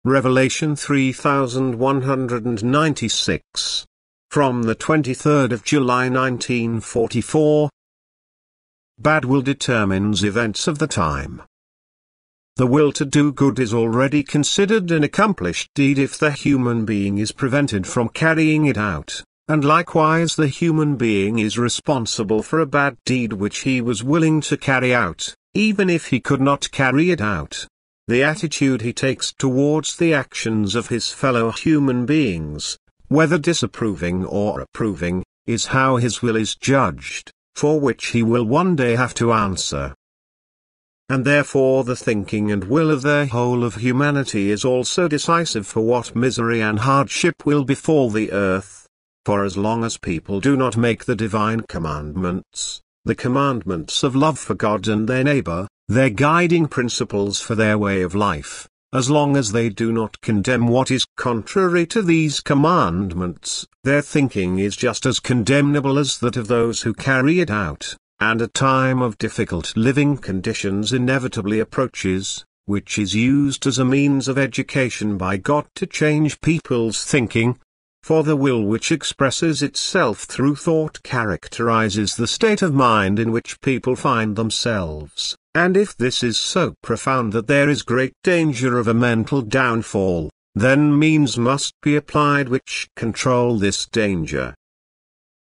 Revelation 3196. From the 23rd of July 1944. Bad will determines events of the time. The will to do good is already considered an accomplished deed if the human being is prevented from carrying it out, and likewise the human being is responsible for a bad deed which he was willing to carry out, even if he could not carry it out. The attitude he takes towards the actions of his fellow human beings, whether disapproving or approving, is how his will is judged, for which he will one day have to answer. And therefore the thinking and will of the whole of humanity is also decisive for what misery and hardship will befall the earth. For as long as people do not make the divine commandments, the commandments of love for God and their neighbor, their guiding principles for their way of life, as long as they do not condemn what is contrary to these commandments, their thinking is just as condemnable as that of those who carry it out, and a time of difficult living conditions inevitably approaches, which is used as a means of education by God to change people's thinking. For the will which expresses itself through thought characterizes the state of mind in which people find themselves, and if this is so profound that there is great danger of a mental downfall, then means must be applied which control this danger.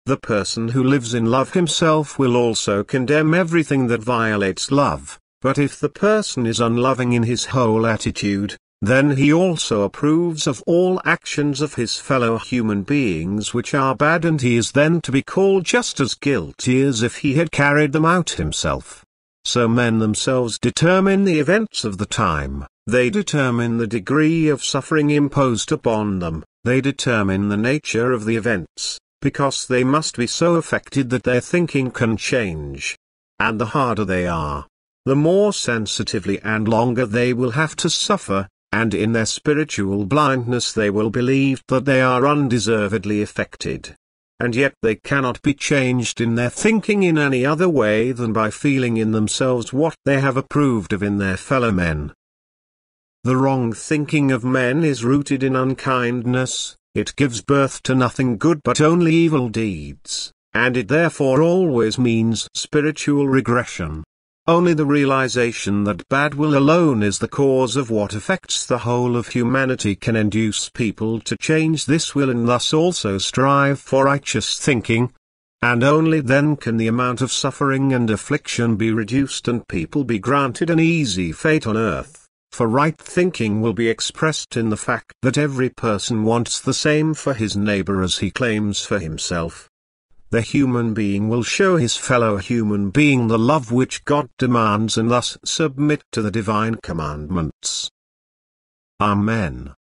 The person who lives in love himself will also condemn everything that violates love, but if the person is unloving in his whole attitude, then he also approves of all actions of his fellow human beings which are bad, and he is then to be called just as guilty as if he had carried them out himself. So men themselves determine the events of the time, they determine the degree of suffering imposed upon them, they determine the nature of the events, because they must be so affected that their thinking can change. And the harder they are, the more sensitively and longer they will have to suffer, and in their spiritual blindness they will believe that they are undeservedly affected. And yet they cannot be changed in their thinking in any other way than by feeling in themselves what they have approved of in their fellow men. The wrong thinking of men is rooted in unkindness, it gives birth to nothing good but only evil deeds, and it therefore always means spiritual regression. Only the realization that bad will alone is the cause of what affects the whole of humanity can induce people to change this will and thus also strive for righteous thinking. And only then can the amount of suffering and affliction be reduced and people be granted an easy fate on earth, for right thinking will be expressed in the fact that every person wants the same for his neighbor as he claims for himself. The human being will show his fellow human being the love which God demands and thus submit to the divine commandments. Amen.